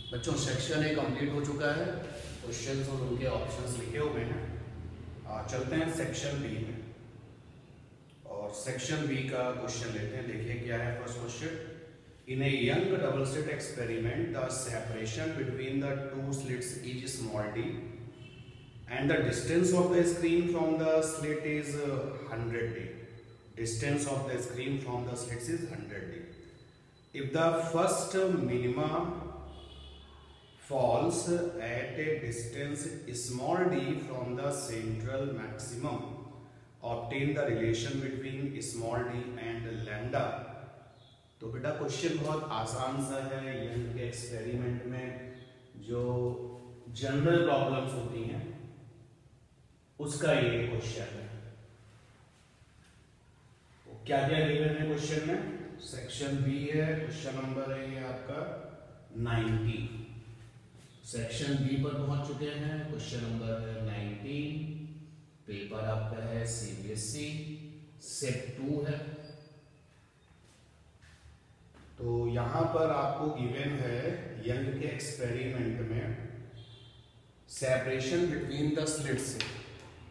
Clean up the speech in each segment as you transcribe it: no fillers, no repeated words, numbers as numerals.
बच्चों section A complete हो चुका है। क्वेश्चंस और उनके ऑप्शंस लिखे हुए हैं। चलते हैं सेक्शन बी में और सेक्शन बी का क्वेश्चन लेते हैं। देखिए क्या है first question. In a young double slit experiment the separation between the two slits is small D and the distance of the screen from the slit is 100 d. Distance of the screen from the slits is 100 d. If the first minima falls at a distance small d from the central maximum, obtain the relation between small d and lambda. तो बेटा question बहुत आसान सा है। Young के experiment में जो general problems होती हैं उसका ये क्वेश्चन है। तो क्या क्या गिवन है क्वेश्चन में? सेक्शन बी है, क्वेश्चन नंबर है ये आपका 90। सेक्शन बी पर पहुंच चुके हैं। क्वेश्चन नंबर है 90। पेपर आपका है सीबीएसई सेट 2 है। तो यहां पर आपको गिवन है यंग के एक्सपेरिमेंट में सेपरेशन बिटवीन द स्लिट्स।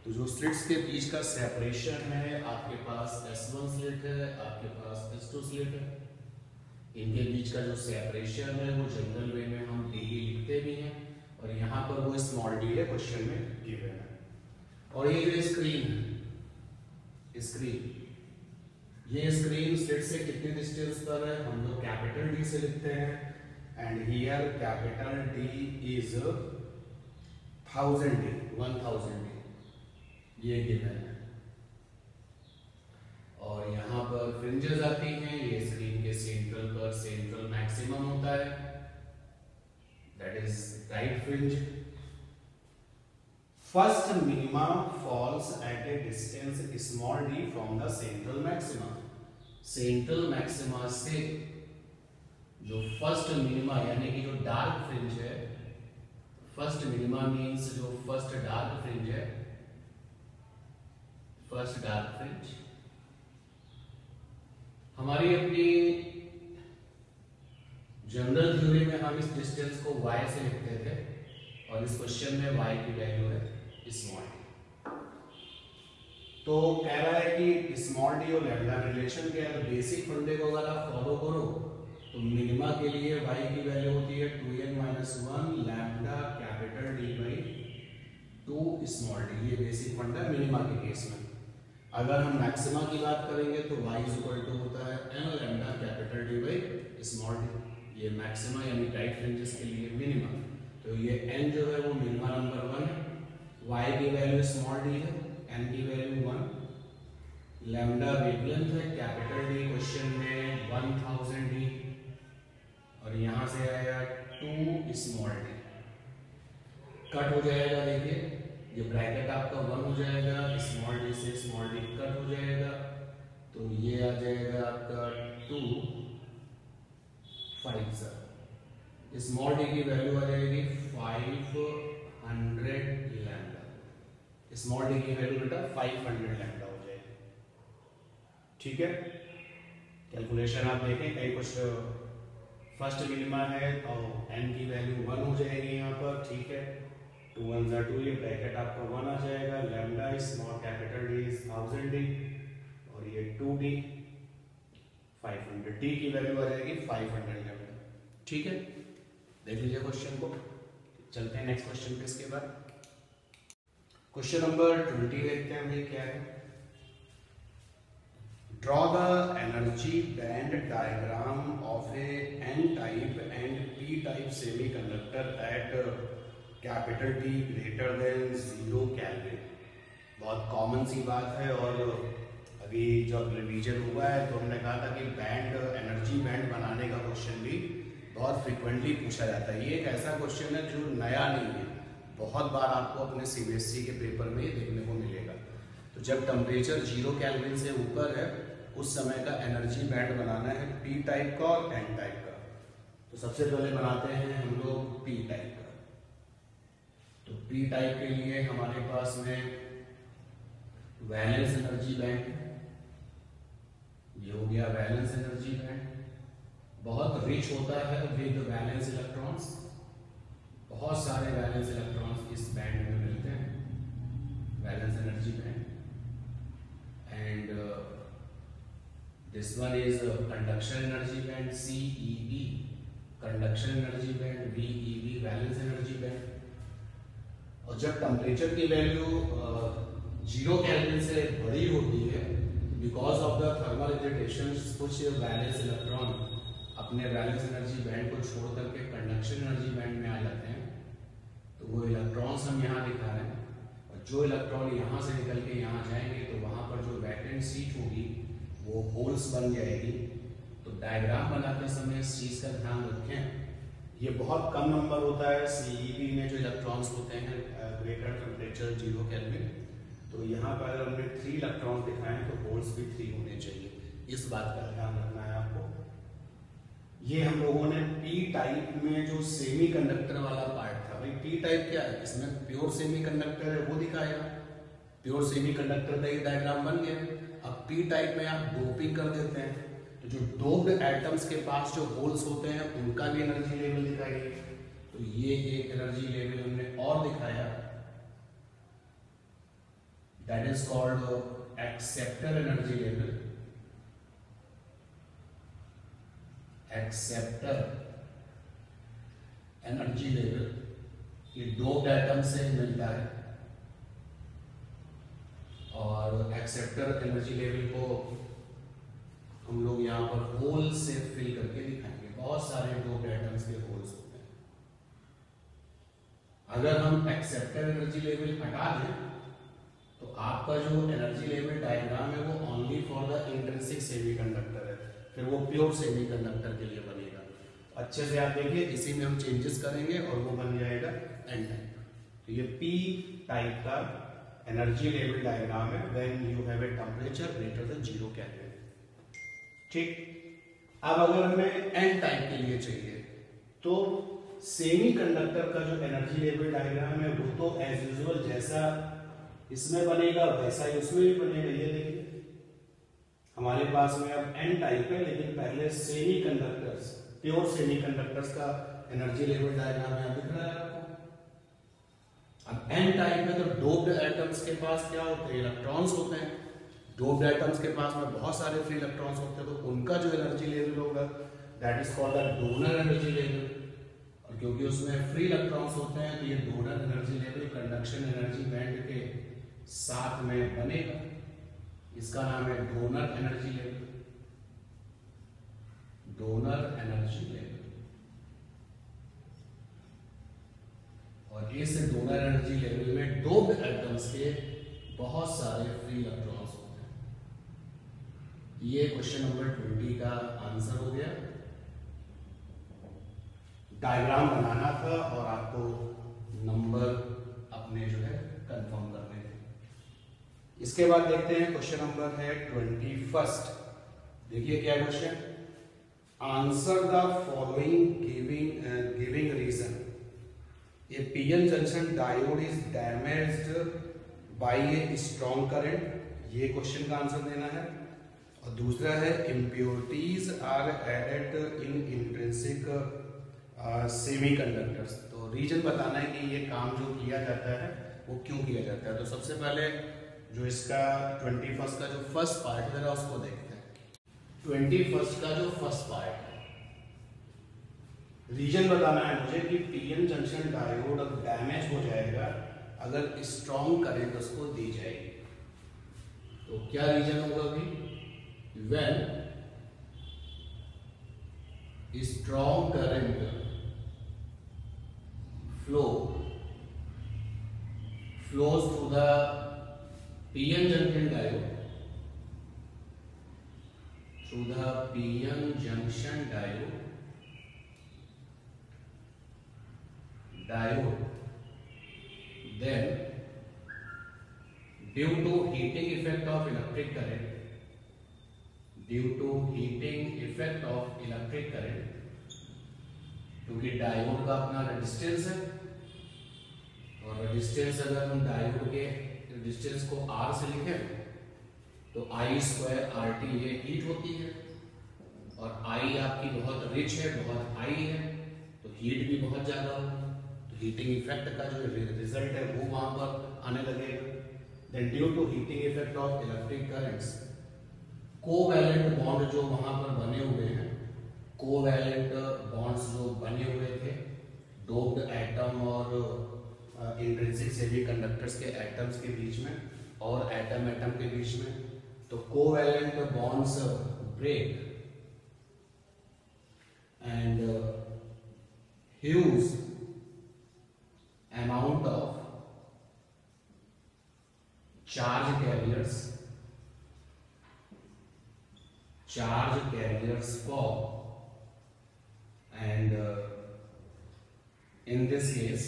तो जो स्लिट्स के बीच का सेपरेशन है, आपके पास S1 स्लिट है, आपके पास S2 स्लिट है। इनके बीच का जो सेपरेशन है वो जनरल वे में हम डी लिखते भी हैं और यहाँ पर वो स्मॉल डी है, क्वेश्चन में गिवन है। और ये जो स्क्रीन ये स्क्रीन स्लिट से कितने डिस्टेंस पर है? हम लोग कैपिटल डी से लिखते हैं and here capital D is 1000 D ये गिवन है। और यहाँ पर फ्रिंजेस आती हैं। ये स्क्रीन के सेंट्रल पर सेंट्रल मैक्सिमम होता है, that is right fringe. First minima falls at a distance small d from the central maxima. Central maxima से जो फर्स्ट मिनिमा यानी कि जो डार्क फ्रिंज है, फर्स्ट मिनिमा मीन्स जो फर्स्ट डार्क फ्रिंज है, फर्स्ट डार्क फ्रिंज। हमारी अपनी जनरल थ्योरी में हम इस डिस्टेंस को y से लिखते थे और इस क्वेश्चन में y की वैल्यू है स्मॉल डी। तो कह रहा है कि स्मॉल डी और लैम्डा रिलेशन के अगर बेसिक फंडे को अगर आप फॉलो करो तो मिनिमा के लिए y की वैल्यू होती है 2n-1 lambda capital D by 2 small D. ये बेसिक फंडा है मिनिमा के केस में। अगर हम मैक्सिमा की बात करेंगे तो y होता है n lambda capital D by small D. ये मैक्सिमा यानी टाइट फ्रिंजेस के लिए मिनिमा। तो ये n जो है वो मिनिमा नंबर 1 है, y की वैल्यू स्मॉल d है, n की वैल्यू 1, लैम्डा वेवलेंथ है कैपिटल D क्वेश्चन में 1000 d और यहाँ से आया 2 स्मॉल d। कट हो जाएगा, देखिए ये ब्रैकेट आपका 1 हो जाएगा, स्मॉल डी से स्मॉल डी कट हो जाएगा तो ये आ जाएगा आपका 2 5 सर। स्मॉल डी की वैल्यू आ जाएगी 500 लैम्डा। स्मॉल डी की वैल्यू बेटा 500 लैम्डा हो जाएगी। ठीक है, कैलकुलेशन आप देखें कहीं कुछ फर्स्ट मिनिमा है तो n की वैल्यू 1 हो जाएगी यहाँ पर। ठीक है, 2 1 ज़ा 2, ये ब्रैकेट आपका 1 आ जाएगा, lambda small capital D is 1000 D और ये 2 डी 500 डी की वैल्यू आ जाएगी 500 लैम्डा। ठीक है, देख लीजिए क्वेश्चन को। चलते हैं नेक्स्ट क्वेश्चन पे इसके बाद। क्वेश्चन नंबर 20 देखते हैं भाई क्या है। Draw the energy band diagram of a N type and P type semiconductor at capital T greater than 0 kelvin. बहुत कॉमन सी बात है और अभी जब रिवीजन हुआ है तो हमने कहा था कि बैंड एनर्जी बैंड बनाने का क्वेश्चन भी बहुत फ्रिक्वेंटली पूछा जाता है। ये एक ऐसा क्वेश्चन है जो नया नहीं है, बहुत बार आपको अपने सीबीएसई के पेपर में देखने को मिलेगा। तो जब टेम्परेचर 0 केल्विन से ऊपर है उस समय का एनर्जी बैंड बनाना है पी टाइप का और एन टाइप का। तो सबसे पहले बनाते हैं हम लोग पी टाइप का। तो पी टाइप के लिए हमारे पास में वैलेंस एनर्जी बैंड, ये हो गया वैलेंस एनर्जी बैंड, बहुत रिच होता है विद वैलेंस इलेक्ट्रॉन्स। बहुत सारे वैलेंस इलेक्ट्रॉन्स इस बैंड में मिलते हैं, valence energy band. And this one is conduction energy band, CEB conduction energy band, VEB valence energy band. और जब टेम्परेचर की वैल्यू 0 केल्विन से बड़ी होती है, because of the thermal excitation कुछ वैलेंस इलेक्ट्रॉन अपने वैलेंस एनर्जी बैंड को छोड़ करके कंडक्शन एनर्जी बैंड में आ जाते हैं। तो वो इलेक्ट्रॉन्स हम यहाँ दिखा रहे हैं, और जो इलेक्ट्रॉन यहाँ से निकल के यहाँ जाएंगे तो वहाँ पर जो वैकेंट सीट होगी वो होल्स बन जाएगी। तो डायग्राम बनाते समय इस चीज़ का ध्यान रखें, ये बहुत कम नंबर होता है CEB में जो इलेक्ट्रॉन्स होते हैं ग्रेटर टेम्परेचर 0 केल्विन। तो यहाँ पर अगर हमने 3 इलेक्ट्रॉन्स दिखाए तो होल्स भी 3 होने चाहिए, इस बात का ध्यान रखना है आपको। ये हम लोगों ने P टाइप में जो सेमीकंडक्टर वाला पार्ट था, भाई P टाइप क्या है, इसमें प्योर सेमीकंडक्टर है वो दिखाया, प्योर सेमीकंडक्टर का एक डायग्राम बन गया। अब P टाइप में आप डोपिंग कर देते हैं तो जो डोप्ड एटम्स के पास जो होल्स होते हैं उनका भी एनर्जी लेवल दिखाइए। तो ये एक एनर्जी लेवल हमने और दिखाया, that is called acceptor energy level. Acceptor energy level ये डोप्ड एटम से मिलता है, और एक्सेप्टर एनर्जी लेवल को हम लोग यहाँ पर होल से फिल करके दिखाएंगे। बहुत सारे डोप्ड एटम्स के होल्स होते हैं। अगर हम एक्सेप्टर एनर्जी लेवल हटा दें तो आपका जो एनर्जी लेवल डायग्राम है वो only for the intrinsic semiconductor है, फिर वो प्योर सेमीकंडक्टर के लिए बनेगा। अच्छे से आप देखिए, इसी में हम चेंजेस करेंगे और वो बन जाएगा एन टाइप। तो ये P टाइप का एनर्जी लेवल डायग्राम है when you have a temperature greater than 0 kelvin. ठीक, अब अगर हमें एन टाइप के लिए चाहिए तो सेमीकंडक्टर का जो एनर्जी लेवल डायग्राम है वो तो एज यूजुअल जैसा इसमें बनेगा वैसा ही उसमें भी बनेगा। ये देखिए हमारे पास में अब एन टाइप है, लेकिन पहले सेमीकंडक्टर्स, प्योर सेमीकंडक्टर्स का एनर्जी लेवल डायग्राम यहाँ दिख रहा है आपको। अब एन टाइप में तो डोप्ड एटम्स के पास क्या होते हैं, इलेक्ट्रॉन्स होते हैं। डोप्ड एटम्स के पास में बहुत सारे फ्री इलेक्ट्रॉन्स होते हैं, तो उनका जो एनर्जी लेवल होगा that is called the donor energy level. और क्योंकि उसमें फ्री इलेक्ट्रॉन्स होते हैं तो ये donor energy level conduction energy band के साथ में बनेगा, इसका नाम है donor energy level. Donor energy level, और इस डोनर एनर्जी लेवल में डोप्ड एटम्स के बहुत सारे फ्री इलेक्ट्रॉन्स होते हैं। ये क्वेश्चन नंबर 20 का आंसर हो गया। डायग्राम बनाना था और आपको नंबर अपने जो है कंफर्म करने थे। इसके बाद देखते हैं क्वेश्चन नंबर है 21। देखिए क्या question, answer the following giving reason. A PN junction diode is damaged by a strong current, ये क्वेश्चन का आंसर देना है। और दूसरा है impurities are added in intrinsic semiconductors. तो रीजन बताना है कि ये काम जो किया जाता है वो क्यों किया जाता है। तो सबसे पहले जो इसका 21 का जो फर्स्ट पार्ट है उसको देखते हैं। 21 का जो फर्स्ट पार्ट है, रीजन बताना है मुझे कि पीएन जंक्शन डायोड अब डैमेज हो जाएगा अगर स्ट्रॉन्ग करंट उसको दी जाएगी। तो क्या रीजन होगा अभी, when strong current flows through the PN junction diode, through the PN junction diode, then due to heating effect of electric current, due to heating effect of electric current, क्योंकि diode का अपना resistance है, और resistance अगर हम diode के resistance को R से लिखें तो I² RT ये हीट होती है, और I आपकी बहुत रिच है, बहुत हाई है, तो हीट भी बहुत ज्यादा होगी। तो हीटिंग इफेक्ट का जो रिजल्ट है वो वहां पर आने लगेगा। Then due to heating effect of electric currents, covalent bond जो वहां पर बने हुए हैं, कोवैलेंट बॉन्ड्स जो बने हुए थे डोप्ड एटम और इंट्रिंसिक सेमीकंडक्टर्स के एटम्स के बीच में और एटम एटम के बीच में, तो covalent bonds break and huge amount of charge carriers fall, and in this case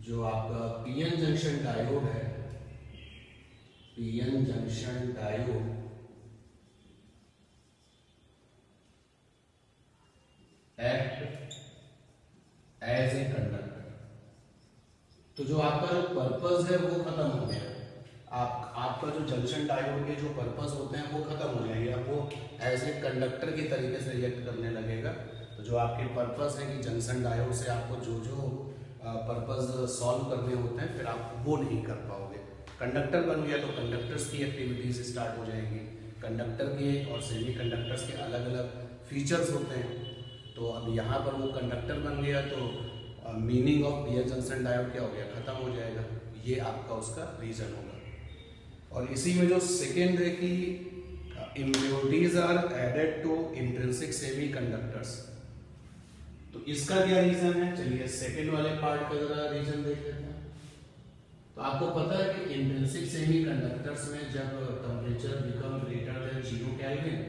जो आपका पीएन जंक्शन डायोड है, PN junction diode act as a conductor, तो जो आपका जो पर्पस है वो खत्म हो गया। आपका जो जंक्शन डायोड के जो पर्पस होते हैं वो खत्म हो जाएंगे, अब वो एज ए कंडक्टर की तरीके से रिएक्ट करने लगेगा। तो जो आपके पर्पस है कि जंक्शन डायोड से आपको जो जो पर्पस सॉल्व करने होते हैं फिर आप वो नहीं कर पाओगे। कंडक्टर बन गया तो कंडक्टर्स की एक्टिविटीज स्टार्ट हो जाएंगी। कंडक्टर के और सेमी कंडक्टर्स के अलग अलग फीचर्स होते हैं, तो अब यहाँ पर वो कंडक्टर बन गया तो meaning of PN junction diode क्या हो गया, खत्म हो जाएगा। ये आपका उसका रीजन होगा। और इसी में जो सेकेंड है कि impurities are added to intrinsic semiconductors, तो इसका क्या रीजन है, चलिए सेकेंड वाले पार्ट का जरा रीजन देख लेते हैं। तो आपको पता है कि इंट्रिंसिक सेमी कंडक्टर्स में जब temperature become greater than 0 kelvin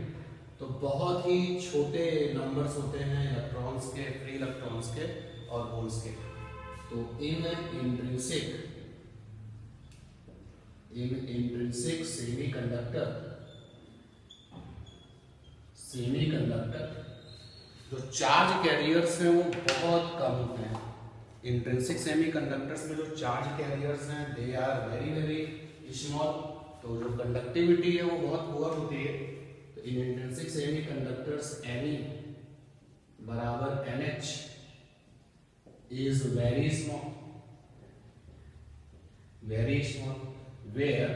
तो बहुत ही छोटे नंबर्स होते हैं इलेक्ट्रॉन्स के, फ्री इलेक्ट्रॉन्स के और होल्स के। तो इन इंट्रिंसिक सेमीकंडक्टर जो चार्ज कैरियर्स हैं वो बहुत कम होते हैं। इंट्रिंसिक सेमीकंडक्टर्स में जो चार्ज कैरियर्स हैं they are very very small, तो जो कंडक्टिविटी है वो बहुत पुअर होती है। तो इन इंट्रिंसिक सेमीकंडक्टर्स Ne बराबर NH is very small, where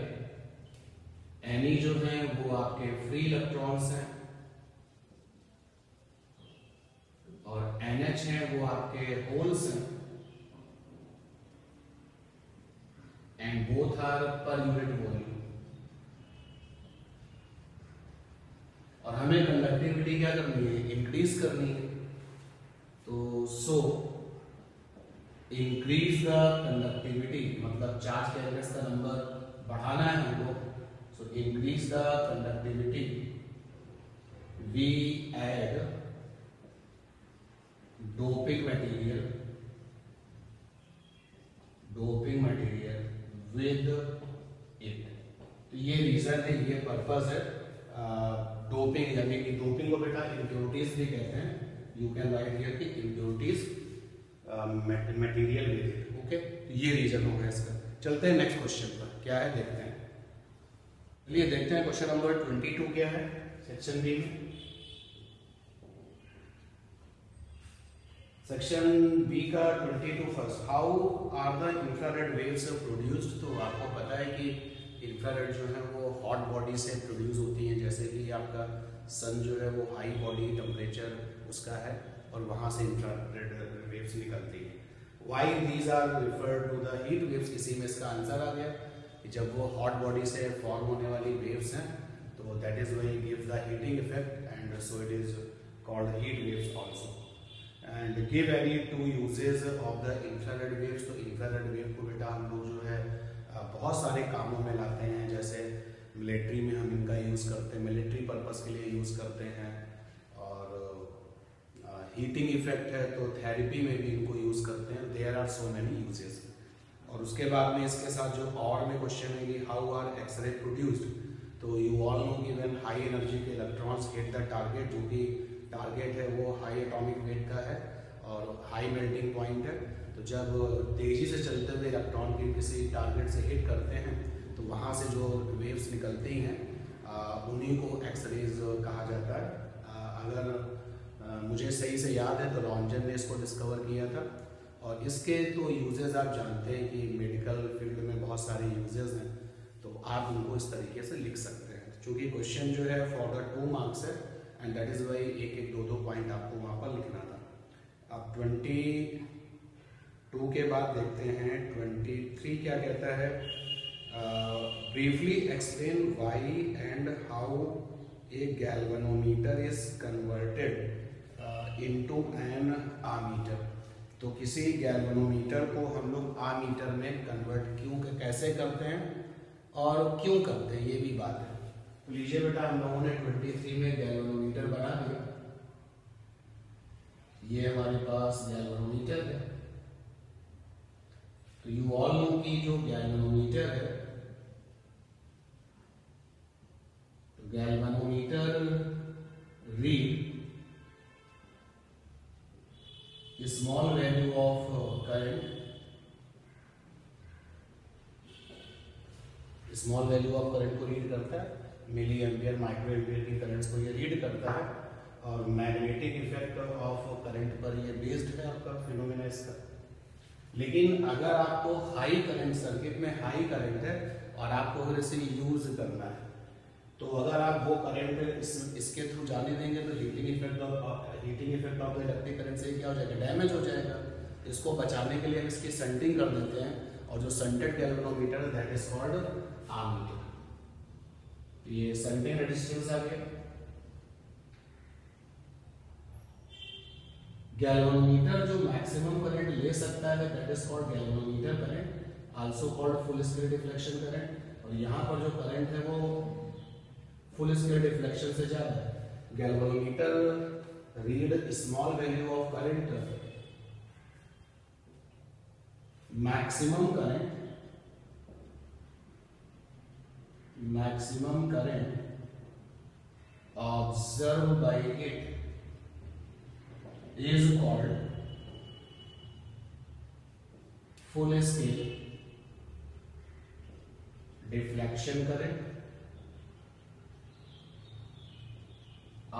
Ne जो है वो आपके फ्री इलेक्ट्रॉन्स हैं और NH है वो आपके होल्स हैं, and both are per unit volume. और हमें कंडक्टिविटी क्या करनी है, इंक्रीज करनी है। तो सो इंक्रीज द कंडक्टिविटी मतलब चार्ज कैरियर्स का नंबर बढ़ाना है हमको। So increase the conductivity, we add doping material with it. तो ये रीजन है, ये पर्पस है डोपिंग, यानी कि डोपिंग को बेटा इम्प्योरिटीज भी कहते हैं। यू कैन राइट हियर कि impurities material with it. Okay, तो ये रीजन हो गया इसका। चलते हैं नेक्स्ट क्वेश्चन पर, क्या है देखते हैं। चलिए देखते हैं क्वेश्चन नंबर 22 क्या है सेक्शन बी में। सेक्शन बी का 22 first, how are the infrared waves produced. तो आपको पता है कि इंफ्रारेड जो है वो हॉट बॉडी से प्रोड्यूस होती हैं, जैसे कि आपका सन जो है वो हाई बॉडी टेम्परेचर उसका है और वहाँ से इंफ्रारेड वेव्स निकलती हैं। Why these are referred to the heat waves, इसी में इसका आंसर आ गया कि जब वो हॉट बॉडी से फॉर्म होने वाली वेव्स हैं तो that is why gives the heating effect and so it is called heat waves also. And give any two uses of the infrared waves. तो इंफ्रारेड वेव को बेटा हम लोग जो है बहुत सारे कामों में लाते हैं, जैसे मिलिट्री में हम इनका यूज़ करते हैं, मिलिट्री पर्पस के लिए यूज़ करते हैं, और हीटिंग इफेक्ट है तो थेरेपी में भी इनको यूज़ करते हैं। There are so many uses. और उसके बाद में इसके साथ जो और में क्वेश्चन है कि हाउ आर एक्सरे प्रोड्यूस्ड। तो यू ऑल नो कि व्हेन हाई एनर्जी के इलेक्ट्रॉन्स हिट द टारगेट, जो कि टारगेट है वो हाई एटॉमिक वेट का है और हाई मेल्टिंग पॉइंट है, तो जब तेजी से चलते हुए इलेक्ट्रॉन की किसी टारगेट से हिट करते हैं तो वहाँ से जो वेव्स निकलती हैं उन्हीं को एक्सरेज कहा जाता है। अगर मुझे सही से याद है तो रॉन्जन ने इसको डिस्कवर किया था। और इसके तो यूजेस आप जानते हैं कि मेडिकल फील्ड में बहुत सारे यूजेस हैं, तो आप उनको इस तरीके से लिख सकते हैं। चूँकि क्वेश्चन जो है फॉर द 2 मार्क्स है एंड दैट इज़ वाई एक एक दो पॉइंट आपको वहाँ पर लिखना था। अब 22 के बाद देखते हैं 23 क्या कहता है। Briefly explain why and how a galvanometer is converted into an ammeter. तो किसी गैल्वेनोमीटर को हम लोग आमीटर में कन्वर्ट कैसे करते हैं और क्यों करते हैं, ये भी बात है। तो लीजिए बेटा, हम लोगों ने 23 में गैल्वेनोमीटर बना दिया। ये हमारे पास गैल्वेनोमीटर है। तो यू ऑल नो कि जो गैल्वेनोमीटर है, तो galvanometer read small value of current, small value of current को रीड करता है, मिली एम्पियर माइक्रो एम्पियर की करंट्स को ये रीड करता है। और मैग्नेटिक इफेक्ट ऑफ करंट पर ये बेस्ड है आपका फिनोमेना इसका। लेकिन अगर आपको हाई करंट, सर्किट में हाई करंट है और आपको अगर इसे यूज करना है, तो अगर आप वो करंट इसके थ्रू जाने देंगे तो heating effect of the electric current से क्या हो जाएगा, डैमेज हो जाएगा। इसको बचाने के लिए हम इसकी संटिंग कर देते हैं, और जो shunted galvanometer that is called ammeter. ये संटिंग रेजिस्टेंस आ गया। गैल्वेनोमीटर जो मैक्सिमम करंट ले सकता है that is called galvanometer current, also called full scale deflection current. और यहाँ पर जो करंट है वो फुल स्केल डिफ्लेक्शन से ज्यादा है। Galvanometer read small value of current, maximum current observed by it is called full scale deflection current, I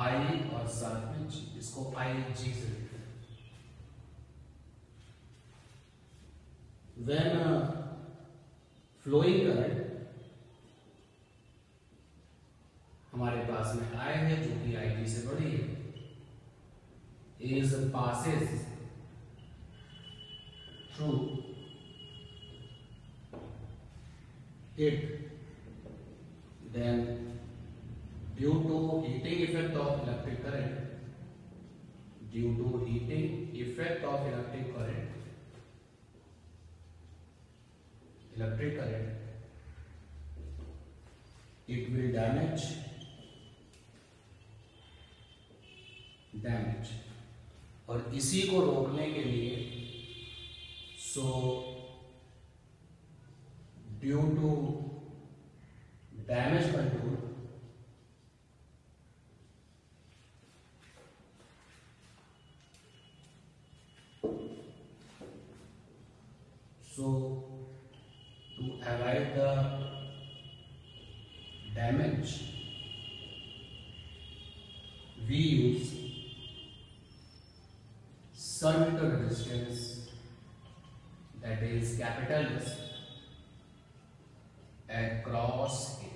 और साथ में G, इसको IG से लिखते हैं। When flowing current हमारे पास में I है जो कि IG से बड़ी है, is passes through it, then due to heating effect of electric current, it will damage और इसी को रोकने के लिए due to damage control to avoid the damage we use shunt resistance, that is capital S, across it।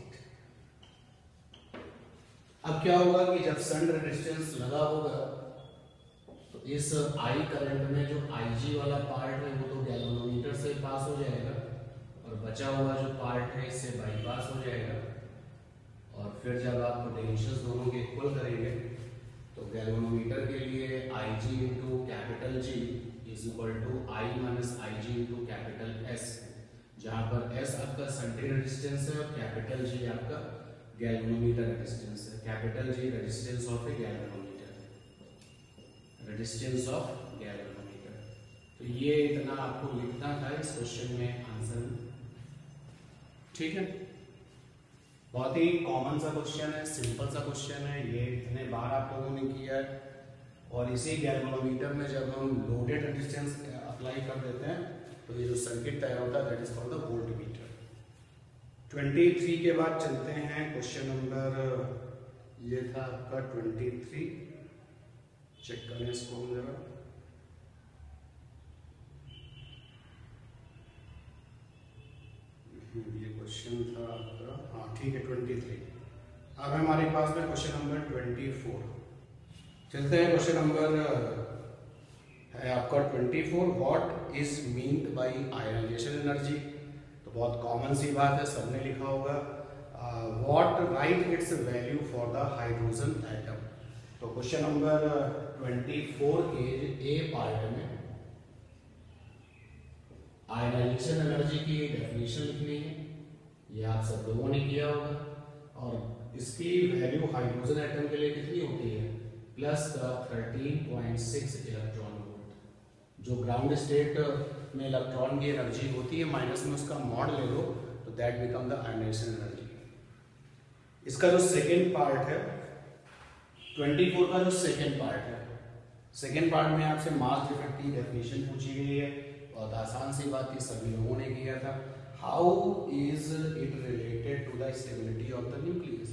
अब क्या होगा कि जब शंट रेजिस्टेंस लगा होगा तो इस आई करंट में जो IG वाला पार्ट है वो तो गैल्वेनोमीटर से पास हो जाएगा और बचा हुआ जो पार्ट है इससे बाईपास हो जाएगा। और फिर जब आप पोटेंशियल्स दोनों के इक्वल करेंगे तो गैल्वेनोमीटर के लिए IG into capital G is equal to I minus IG into capital S, जहां पर S आपका शंटिंग रेजिस्टेंस है और कैपिटल G आपका गैल्वेनोमीटर रेजिस्टेंस है। Capital G resistance of a galvanometer, resistance of galvanometer. तो ये इतना आपको लिखना था इस क्वेश्चन में आंसर में, ठीक है। बहुत ही कॉमन सा क्वेश्चन है, सिंपल सा क्वेश्चन है, ये इतने बार आप लोगों ने किया है। और इसी गैल्वेनोमीटर में जब हम लोडेड रेजिस्टेंस अप्लाई कर देते हैं तो ये जो सर्किट तैयार होता है that is called the voltmeter. 23 के बाद चलते हैं क्वेश्चन नंबर, ये था आपका 23। चेक करें इसको हम जरा। ये क्वेश्चन था आपका, हाँ ठीक है 23। अब हमारे पास में क्वेश्चन नंबर 24। चलते हैं क्वेश्चन नंबर है आपका 24। What is meant by ionisation energy. तो बहुत कॉमन सी बात है, सबने लिखा होगा। What write its value for the hydrogen atom. तो क्वेश्चन नंबर 24 के ए पार्ट में आयनाइजेशन एनर्जी की डेफिनेशन लिखनी है, ये आप सब लोगों ने किया होगा। और इसकी वैल्यू हाइड्रोजन एटम के लिए कितनी होती है, प्लस का 13.6 इलेक्ट्रॉन वोल्ट। जो ग्राउंड स्टेट में इलेक्ट्रॉन की एनर्जी होती है माइनस में उसका मॉड ले लो तो that become the ionisation energy. इसका जो सेकेंड पार्ट है 24 का, जो सेकेंड पार्ट है, सेकेंड पार्ट में आपसे मास डिफेक्ट की डेफिनेशन पूछी गई है। बहुत आसान सी बात थी, सभी लोगों ने किया था। How is it related to the stability of the nucleus.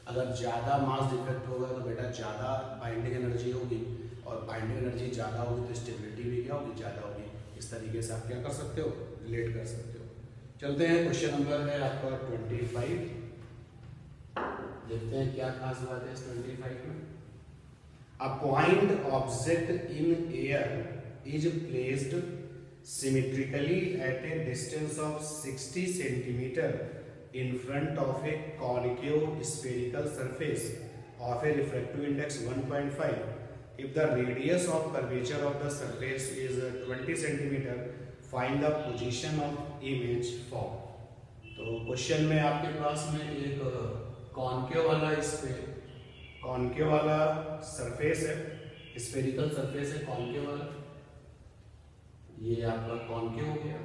अगर ज्यादा मास डिफेक्ट होगा तो बेटा ज्यादा बाइंडिंग एनर्जी होगी, और बाइंडिंग एनर्जी ज्यादा होगी तो स्टेबिलिटी भी क्या होगी, ज्यादा होगी। इस तरीके से आप क्या कर सकते हो, रिलेट कर सकते हो। चलते हैं क्वेश्चन नंबर है आपका 25। देखते हैं क्या खास बात है इस 25 में। A point object in air is placed symmetrically at a distance of 60 centimeter in front of a concave spherical surface of a refractive index 1.5. If the radius of curvature of the surface is 20 centimeter, find the position of image form. तो question में आपके पास में एक concave वाला surface है, spherical surface है concave वाला। ये आपका कॉन्केव हो गया।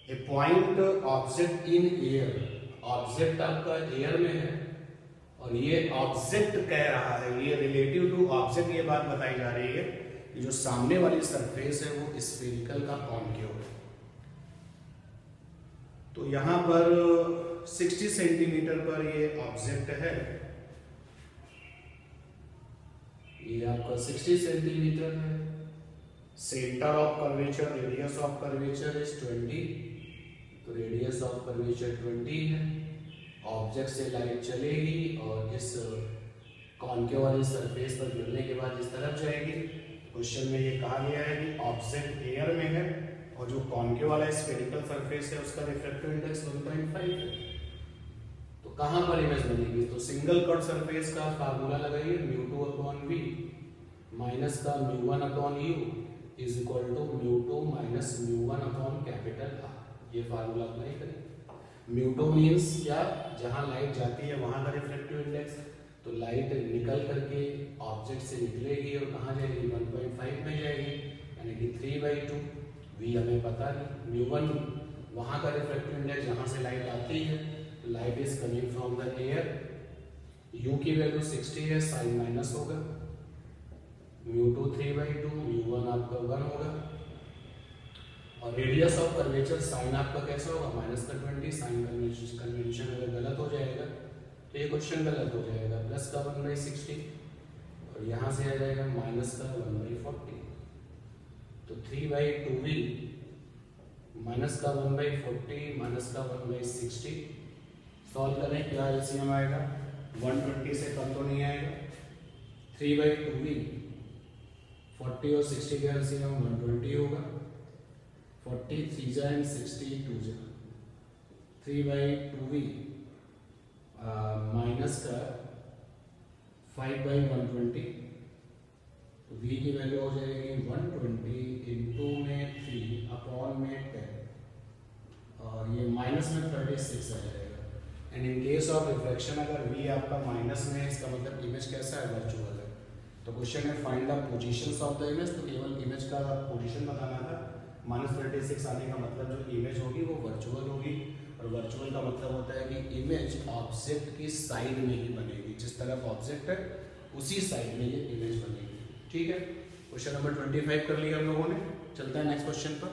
A point object in air, object आपका एयर में है और ये ऑब्जेक्ट कह रहा है, ये रिलेटिव टू ऑब्जेक्ट ये बात बताई जा रही है। ये जो सामने वाली सरफेस है वो स्फेरिकल का कॉन्केव है। तो यहां पर 60 सेंटीमीटर पर ये ऑब्जेक्ट है, ये आपका 60 सेंटीमीटर है। Centre of curvature, radius of curvature is 20, तो रेडियस ऑफ कर्वेचर 20 है। ऑब्जेक्ट से लाइट चलेगी और इस कॉन्केव वाली सरफेस पर गिरने के बाद इस तरफ जाएगी। क्वेश्चन में ये कहा गया है कि ऑब्जेक्ट एयर में है और जो कॉन्केव वाला स्फेरिकल सरफेस है उसका रिफ्रैक्टिव इंडेक्स 1.5 है। तो कहां पर इमेज बनेगी, तो सिंगल कट सरफेस का फार्मूला लगाइए, μ2/v माइनस का μ1/u is equal to μ2 minus μ1/R। ये फार्मूला अप्लाई करें। μ2 मींस क्या, जहां लाइट जाती है वहां का रिफ्रैक्टिव इंडेक्स। तो लाइट निकल करके ऑब्जेक्ट से निकलेगी और कहां जाएगी, 1.5 में जाएगी, यानी कि 3/2। v हमें पता नहीं, μ1 वहां का रिफ्रैक्टिव इंडेक्स जहां से लाइट आती है, तो light is coming from the air. u की वैल्यू 60 है, साइन माइनस होगा, μ2 3/2, μ1 आपका 1 होगा। और रेडियस ऑफ कर्वेचर साइन आपका कैसा होगा, माइनस का 20। साइन कन्वेंशन अगर गलत हो जाएगा तो ये क्वेश्चन गलत हो जाएगा। प्लस का 1/60 और यहाँ से आ जाएगा माइनस का 1/40। तो 3/2v माइनस का 1/40 माइनस का 1/60 सॉल्व करें, क्या एलसीएम आएगा, 120 से कम तो नहीं आएगा। 3/2v 40 और 60 का एलसीएम 120 होगा। 40 3 जा एंड 60 2 जा। 3/2v माइनस का 5/120, तो v की वैल्यू हो जाएगी 120 इंटू में 3 अपॉन में 10 और ये माइनस में 36 आ जाएगा। And in case of reflection अगर v आपका माइनस में है, इसका मतलब इमेज कैसा है, वर्चुअल है। तो क्वेश्चन में find the positions of the image, तो केवल इमेज का पोजीशन बताना था। -36 आने का मतलब जो इमेज होगी वो वर्चुअल होगी, और वर्चुअल का मतलब होता है कि इमेज ऑब्जेक्ट की साइड में ही बनेगी, जिस तरफ ऑब्जेक्ट है उसी साइड में ये इमेज बनेगी। ठीक है, क्वेश्चन नंबर 25 कर लिया हम लोगों ने। चलते हैं नेक्स्ट क्वेश्चन पर।